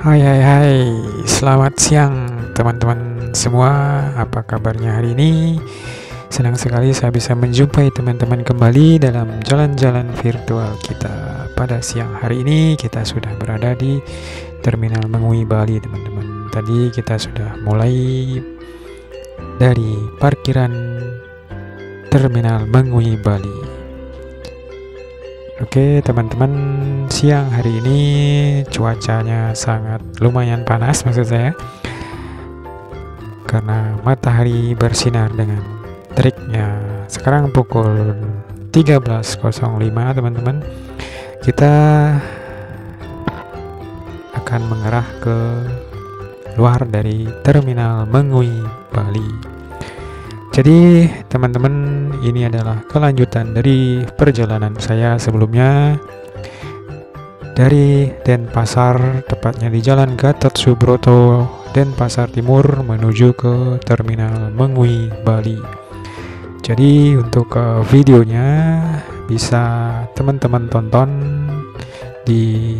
Hai hai hai, selamat siang teman-teman semua. Apa kabarnya hari ini? Senang sekali saya bisa menjumpai teman-teman kembali dalam jalan-jalan virtual kita. Pada siang hari ini kita sudah berada di Terminal Mengui Bali, teman-teman. Tadi kita sudah mulai dari parkiran Terminal Mengui Bali. Oke teman-teman, siang hari ini cuacanya sangat lumayan panas, maksud saya, karena matahari bersinar dengan teriknya. Sekarang pukul 13.05 teman-teman, kita akan mengarah ke luar dari Terminal Mengui Bali. Jadi teman-teman, ini adalah kelanjutan dari perjalanan saya sebelumnya dari Denpasar, tepatnya di Jalan Gatot Subroto, Denpasar Timur, menuju ke Terminal Mengui Bali. Jadi untuk videonya bisa teman-teman tonton di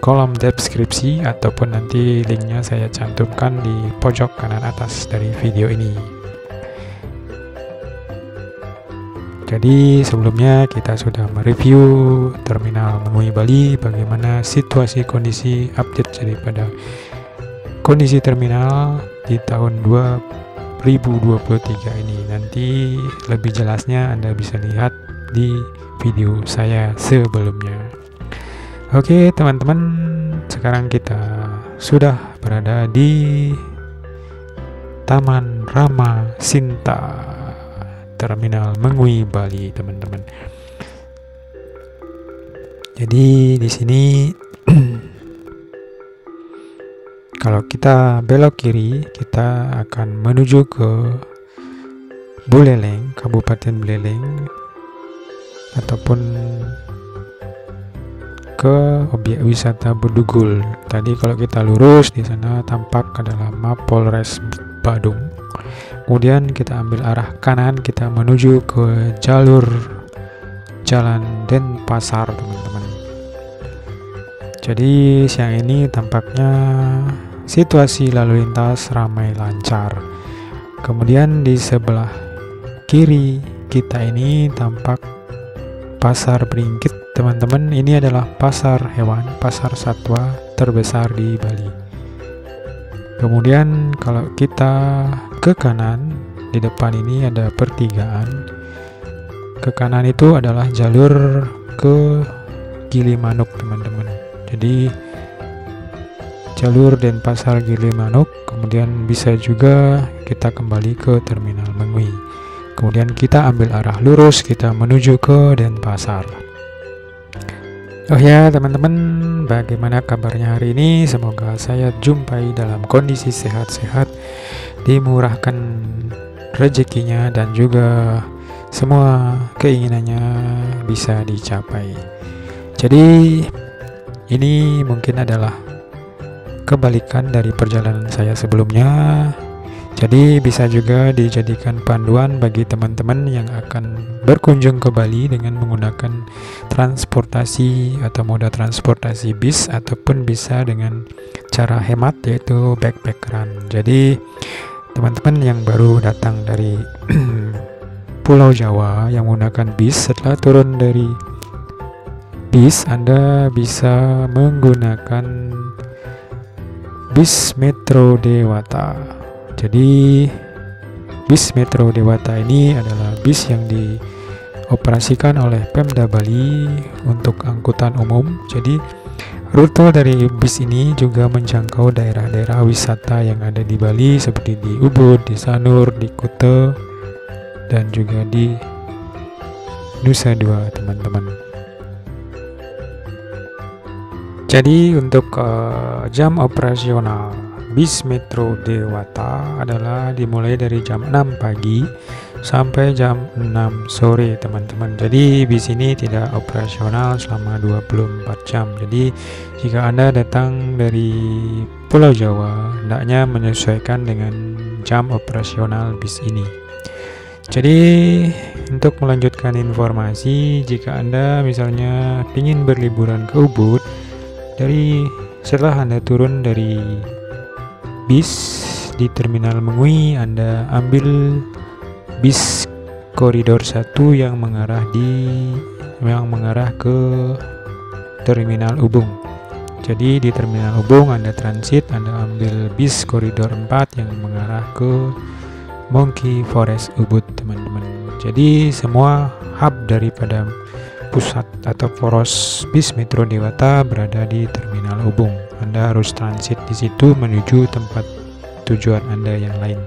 kolom deskripsi ataupun nanti linknya saya cantumkan di pojok kanan atas dari video ini. Jadi sebelumnya kita sudah mereview Terminal Mengui Bali, bagaimana situasi kondisi update daripada kondisi terminal di tahun 2023 ini. Nanti lebih jelasnya Anda bisa lihat di video saya sebelumnya. Oke teman-teman, sekarang kita sudah berada di Taman Rama Sinta, Terminal Mengui Bali, teman-teman. Jadi di sini kalau kita belok kiri, kita akan menuju ke Buleleng, Kabupaten Buleleng, ataupun ke objek wisata Bedugul. Tadi kalau kita lurus di sana tampak adalah Mapolres Badung. Kemudian kita ambil arah kanan, kita menuju ke jalur Jalan Denpasar, teman-teman. Jadi siang ini tampaknya situasi lalu lintas ramai lancar. Kemudian di sebelah kiri kita ini tampak Pasar Beringkit, teman-teman. Ini adalah pasar hewan, pasar satwa terbesar di Bali. Kemudian kalau kita ke kanan, di depan ini ada pertigaan. Ke kanan itu adalah jalur ke Gilimanuk, teman-teman. Jadi jalur Denpasar Gilimanuk, kemudian bisa juga kita kembali ke Terminal Mengui. Kemudian kita ambil arah lurus, kita menuju ke Denpasar. Oh ya teman-teman, bagaimana kabarnya hari ini? Semoga saya jumpai dalam kondisi sehat-sehat, dimurahkan rezekinya, dan juga semua keinginannya bisa dicapai. Jadi ini mungkin adalah kebalikan dari perjalanan saya sebelumnya. Jadi bisa juga dijadikan panduan bagi teman-teman yang akan berkunjung ke Bali dengan menggunakan transportasi atau moda transportasi bis, ataupun bisa dengan cara hemat yaitu backpackeran. Jadi teman-teman yang baru datang dari Pulau Jawa yang menggunakan bis, setelah turun dari bis Anda bisa menggunakan bis Metro Dewata. Jadi bis Metro Dewata ini adalah bis yang dioperasikan oleh Pemda Bali untuk angkutan umum. Jadi rute dari bis ini juga menjangkau daerah-daerah wisata yang ada di Bali, seperti di Ubud, di Sanur, di Kuta, dan juga di Nusa Dua, teman-teman. Jadi untuk jam operasional bis Metro Dewata adalah dimulai dari jam 6 pagi sampai jam 6 sore, teman-teman. Jadi bis ini tidak operasional selama 24 jam. Jadi jika Anda datang dari Pulau Jawa, hendaknya menyesuaikan dengan jam operasional bis ini. Jadi untuk melanjutkan informasi, jika Anda misalnya ingin berliburan ke Ubud, dari Setelah Anda turun dari bis di Terminal Mengui, Anda ambil bis koridor 1 yang mengarah ke Terminal Ubung. Jadi di Terminal Ubung Anda transit, Anda ambil bis koridor 4 yang mengarah ke Monkey Forest Ubud, teman-teman. Jadi semua hub daripada pusat atau poros bis Metro Dewata berada di Terminal Ubung. Anda harus transit di situ menuju tempat tujuan Anda yang lain.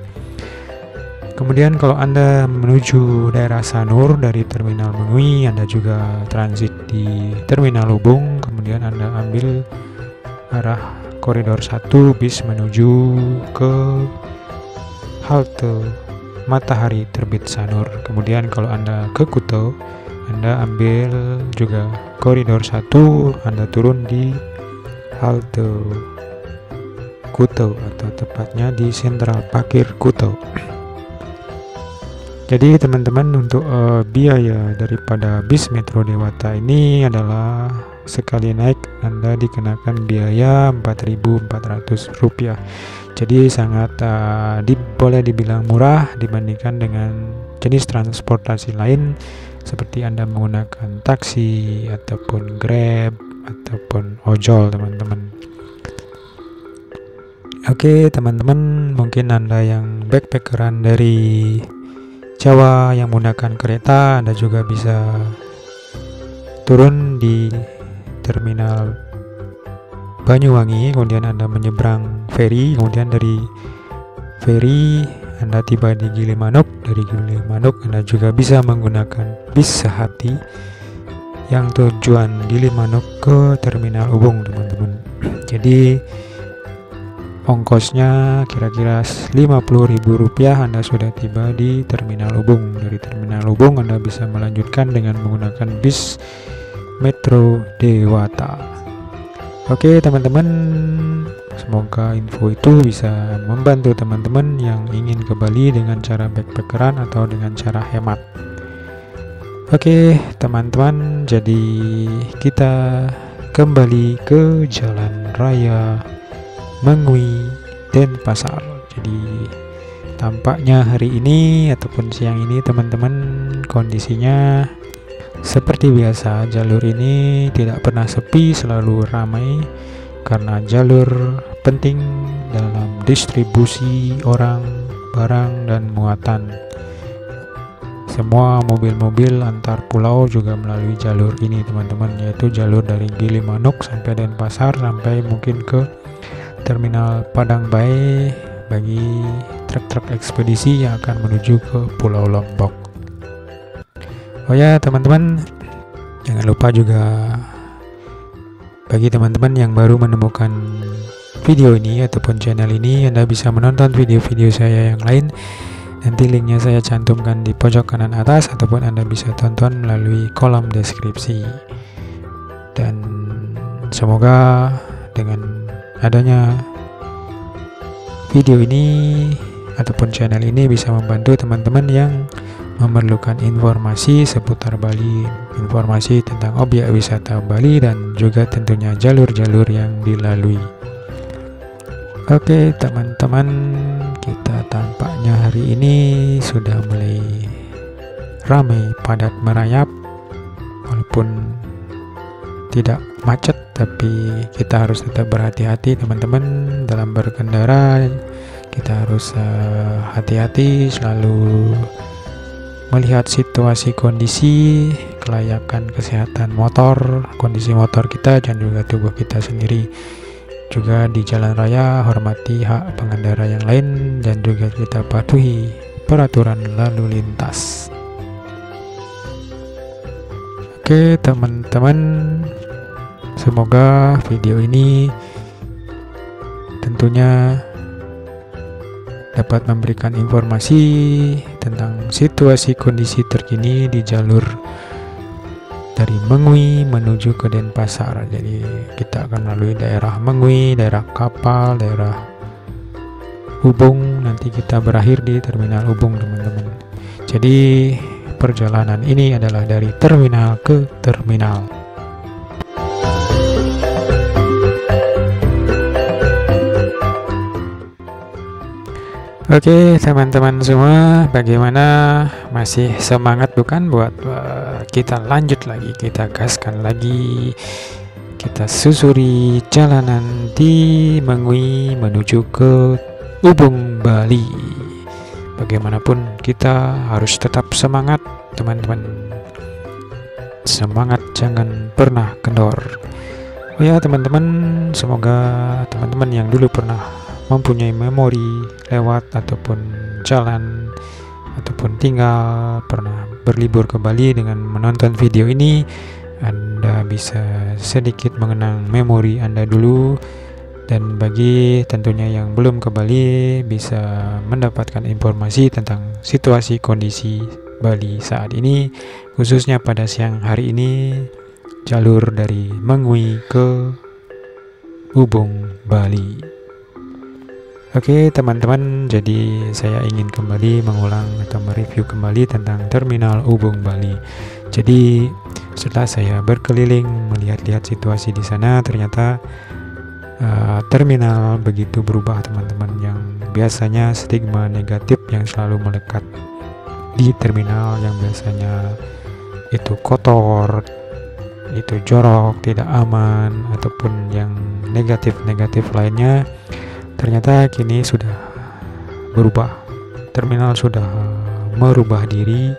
Kemudian kalau Anda menuju daerah Sanur dari Terminal Mengui, Anda juga transit di Terminal Ubung. Kemudian Anda ambil arah koridor 1 bis menuju ke halte Matahari Terbit Sanur. Kemudian kalau Anda ke Kuto, Anda ambil juga koridor 1, Anda turun di halte Kuto atau tepatnya di Sentral Parkir Kuto. Jadi teman-teman, untuk biaya daripada bis Metro Dewata ini adalah sekali naik Anda dikenakan biaya Rp4.400. Jadi sangat boleh dibilang murah dibandingkan dengan jenis transportasi lain seperti Anda menggunakan taksi ataupun Grab ataupun ojol, teman-teman. Oke teman-teman, mungkin Anda yang backpackeran dari Jawa yang menggunakan kereta, Anda juga bisa turun di Terminal Banyuwangi, kemudian Anda menyeberang feri, kemudian dari feri Anda tiba di Gilimanuk. Dari Gilimanuk Anda juga bisa menggunakan bis Sehati yang tujuan Gilimanuk ke Terminal Ubung, teman-teman. Jadi ongkosnya kira-kira Rp50.000 Anda sudah tiba di Terminal Ubung. Dari Terminal Ubung Anda bisa melanjutkan dengan menggunakan bis Metro Dewata. Oke teman-teman, semoga info itu bisa membantu teman-teman yang ingin ke Bali dengan cara backpackeran atau dengan cara hemat. Oke teman-teman, jadi kita kembali ke Jalan Raya Mengui Denpasar. Jadi tampaknya hari ini ataupun siang ini teman-teman kondisinya seperti biasa. Jalur ini tidak pernah sepi, selalu ramai karena jalur penting dalam distribusi orang, barang, dan muatan. Semua mobil-mobil antar pulau juga melalui jalur ini, teman-teman, yaitu jalur dari Gilimanuk sampai Denpasar sampai mungkin ke Terminal Padang Bae bagi truk-truk ekspedisi yang akan menuju ke Pulau Lombok. Oh ya teman-teman, jangan lupa juga bagi teman-teman yang baru menemukan video ini ataupun channel ini, Anda bisa menonton video-video saya yang lain. Nanti linknya saya cantumkan di pojok kanan atas ataupun Anda bisa tonton melalui kolom deskripsi. Dan semoga dengan adanya video ini ataupun channel ini bisa membantu teman-teman yang memerlukan informasi seputar Bali, informasi tentang objek wisata Bali, dan juga tentunya jalur-jalur yang dilalui. Oke teman-teman, kita tampaknya hari ini sudah mulai ramai, padat merayap, walaupun tidak macet, tapi kita harus tetap berhati-hati teman-teman dalam berkendara. Kita harus hati-hati, selalu melihat situasi, kondisi, kelayakan kesehatan motor, kondisi motor kita dan juga tubuh kita sendiri. Juga di jalan raya hormati hak pengendara yang lain dan juga kita patuhi peraturan lalu lintas. Oke teman-teman, semoga video ini tentunya dapat memberikan informasi tentang situasi kondisi terkini di jalur dari Mengui menuju ke Denpasar. Jadi kita akan melalui daerah Mengui, daerah Kapal, daerah Ubung, nanti kita berakhir di Terminal Ubung, teman-teman. Jadi perjalanan ini adalah dari terminal ke terminal. Oke teman-teman semua, bagaimana, masih semangat bukan buat kita lanjut lagi, kita gaskan lagi, kita susuri jalanan di Mengui menuju ke Ubung, Bali. Bagaimanapun kita harus tetap semangat teman-teman, semangat jangan pernah kendor. Oh ya teman-teman, semoga teman-teman yang dulu pernah mempunyai memori lewat ataupun jalan ataupun tinggal pernah berlibur ke Bali, dengan menonton video ini Anda bisa sedikit mengenang memori Anda dulu, dan bagi tentunya yang belum ke Bali bisa mendapatkan informasi tentang situasi kondisi Bali saat ini, khususnya pada siang hari ini jalur dari Mengui ke Ubung, Bali. Oke teman-teman, jadi saya ingin kembali mengulang atau mereview kembali tentang Terminal Ubung, Bali. Jadi setelah saya berkeliling melihat-lihat situasi di sana, ternyata terminal begitu berubah teman-teman. Yang biasanya stigma negatif yang selalu melekat di terminal, yang biasanya itu kotor, itu jorok, tidak aman, ataupun yang negatif-negatif lainnya, ternyata kini sudah berubah. Terminal sudah merubah diri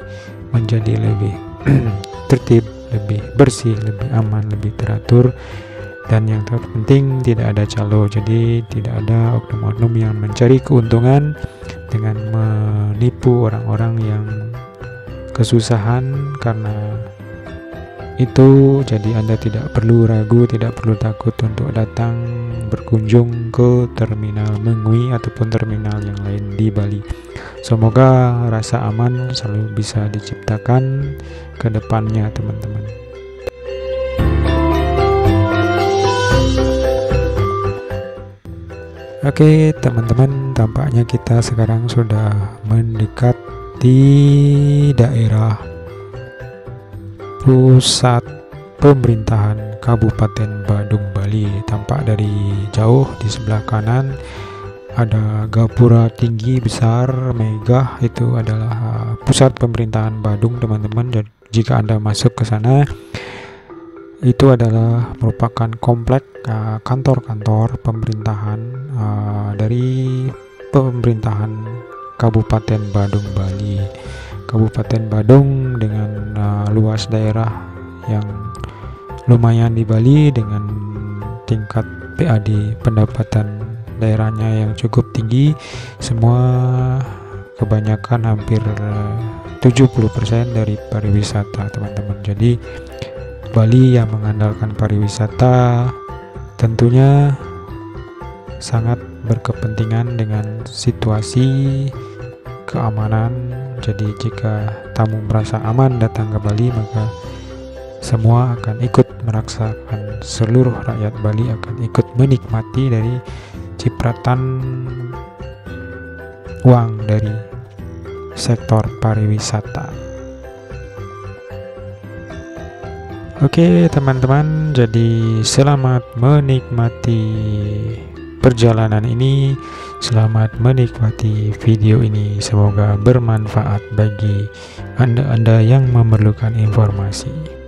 menjadi lebih tertib, lebih bersih, lebih aman, lebih teratur, dan yang terpenting tidak ada calo. Jadi tidak ada oknum-oknum yang mencari keuntungan dengan menipu orang-orang yang kesusahan. Karena itu jadi Anda tidak perlu ragu, tidak perlu takut untuk datang berkunjung ke terminal Mengui ataupun terminal yang lain di Bali. Semoga rasa aman selalu bisa diciptakan ke depannya teman-teman. Oke teman-teman, tampaknya kita sekarang sudah mendekat di daerah pusat pemerintahan Kabupaten Badung, Bali. Tampak dari jauh di sebelah kanan ada gapura tinggi besar megah, itu adalah pusat pemerintahan Badung teman-teman. Dan jika Anda masuk ke sana, itu adalah merupakan komplek kantor-kantor pemerintahan dari pemerintahan Kabupaten Badung, Bali. Kabupaten Badung dengan luas daerah yang lumayan di Bali, dengan tingkat PAD pendapatan daerahnya yang cukup tinggi. Semua kebanyakan hampir 70% dari pariwisata teman-teman. Jadi Bali yang mengandalkan pariwisata tentunya sangat berkepentingan dengan situasi keamanan. Jadi jika tamu merasa aman datang ke Bali, maka semua akan ikut merasakan, seluruh rakyat Bali akan ikut menikmati dari cipratan uang dari sektor pariwisata. Oke teman-teman, jadi selamat menikmati perjalanan ini, selamat menikmati video ini. Semoga bermanfaat bagi Anda-Anda yang memerlukan informasi.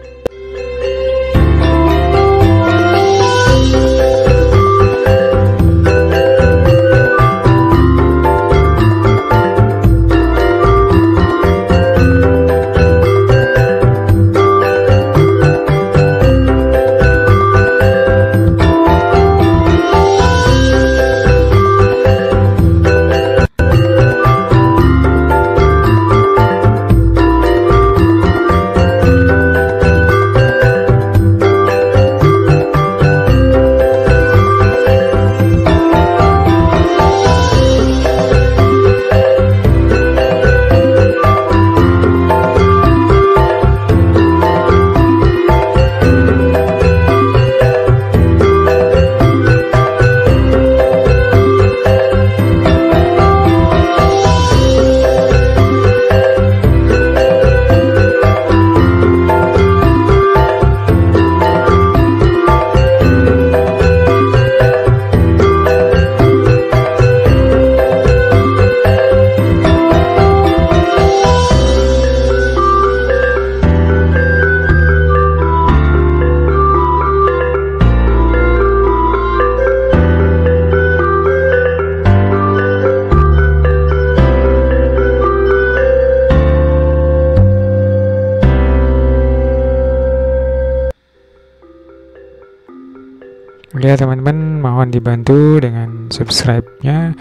Ya teman-teman, mohon dibantu dengan subscribe-nya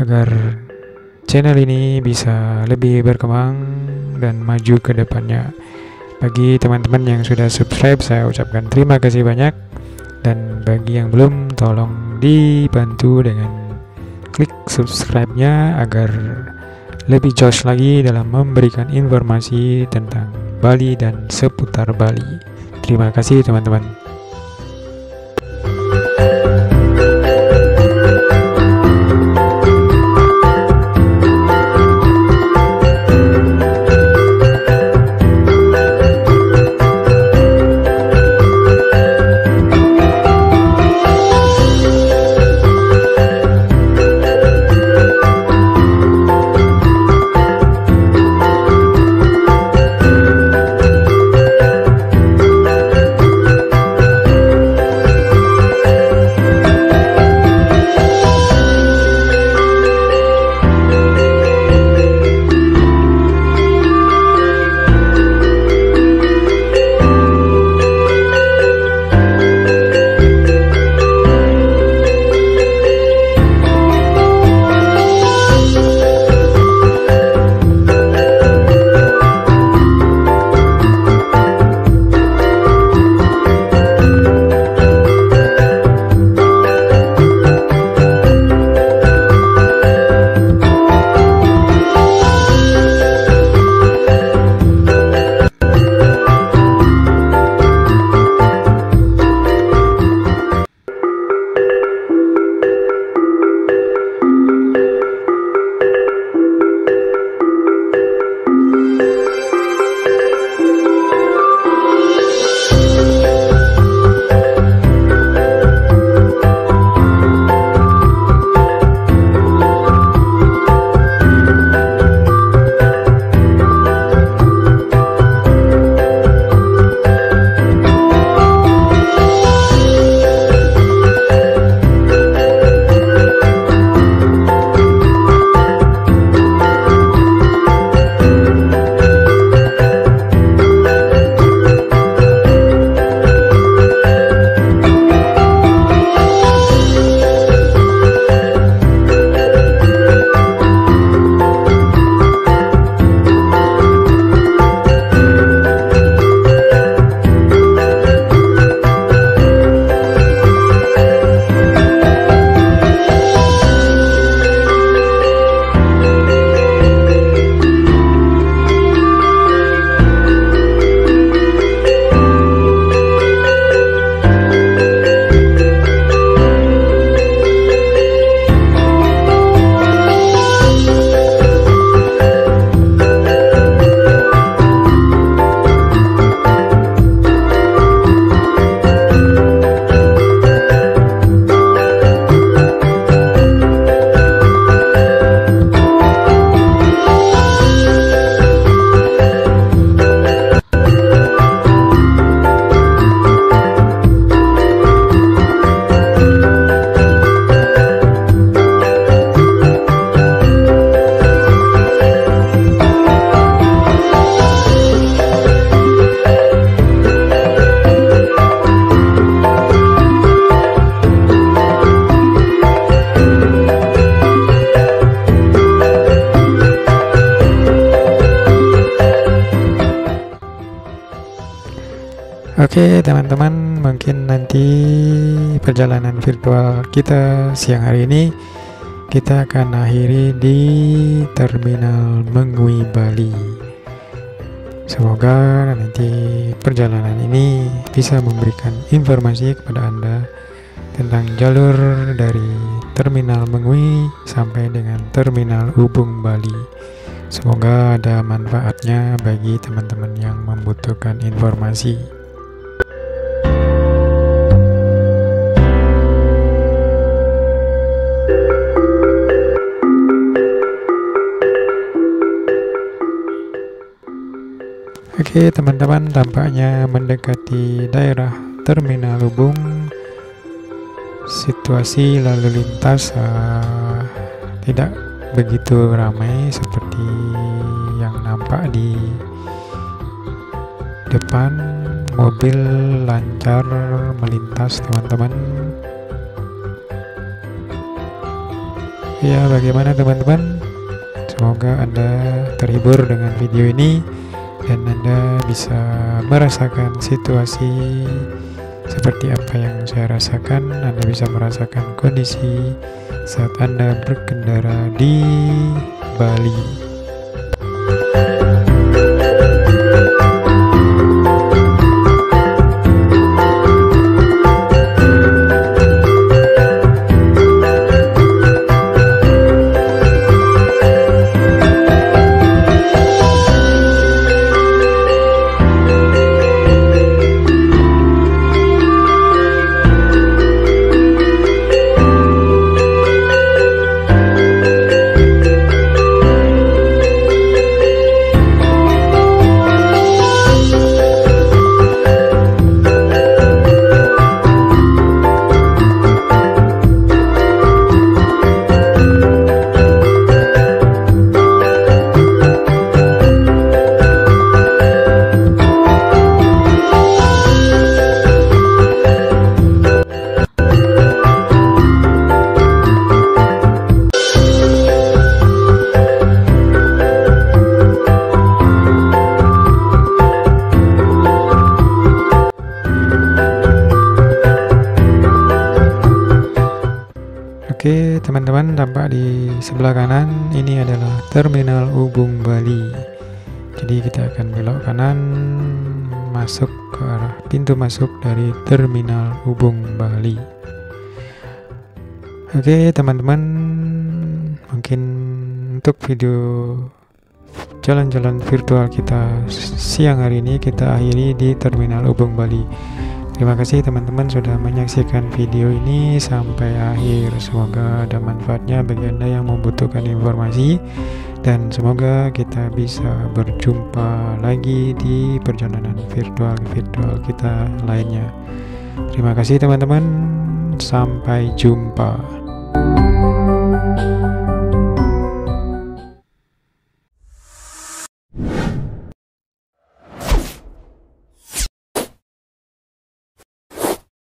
agar channel ini bisa lebih berkembang dan maju ke depannya. Bagi teman-teman yang sudah subscribe, saya ucapkan terima kasih banyak, dan bagi yang belum, tolong dibantu dengan klik subscribe-nya agar lebih josh lagi dalam memberikan informasi tentang Bali dan seputar Bali. Terima kasih teman-teman. Oke teman-teman, mungkin nanti perjalanan virtual kita siang hari ini kita akan akhiri di Terminal Mengui, Bali. Semoga nanti perjalanan ini bisa memberikan informasi kepada Anda tentang jalur dari Terminal Mengui sampai dengan Terminal Ubung, Bali. Semoga ada manfaatnya bagi teman-teman yang membutuhkan informasi. Oke teman-teman, tampaknya mendekati daerah Terminal Ubung. Situasi lalu lintas tidak begitu ramai seperti yang nampak di depan. Mobil lancar melintas teman-teman. Ya, bagaimana teman-teman? Semoga Anda terhibur dengan video ini dan Anda bisa merasakan situasi seperti apa yang saya rasakan. Anda bisa merasakan kondisi saat Anda berkendara di Bali. Oke teman-teman, tampak di sebelah kanan ini adalah Terminal Ubung Bali. Jadi kita akan belok kanan masuk ke arah pintu masuk dari Terminal Ubung Bali. Oke teman-teman, mungkin untuk video jalan-jalan virtual kita siang hari ini kita akhiri di Terminal Ubung Bali. Terima kasih teman-teman sudah menyaksikan video ini sampai akhir. Semoga ada manfaatnya bagi Anda yang membutuhkan informasi, dan semoga kita bisa berjumpa lagi di perjalanan virtual kita lainnya. Terima kasih teman-teman, sampai jumpa.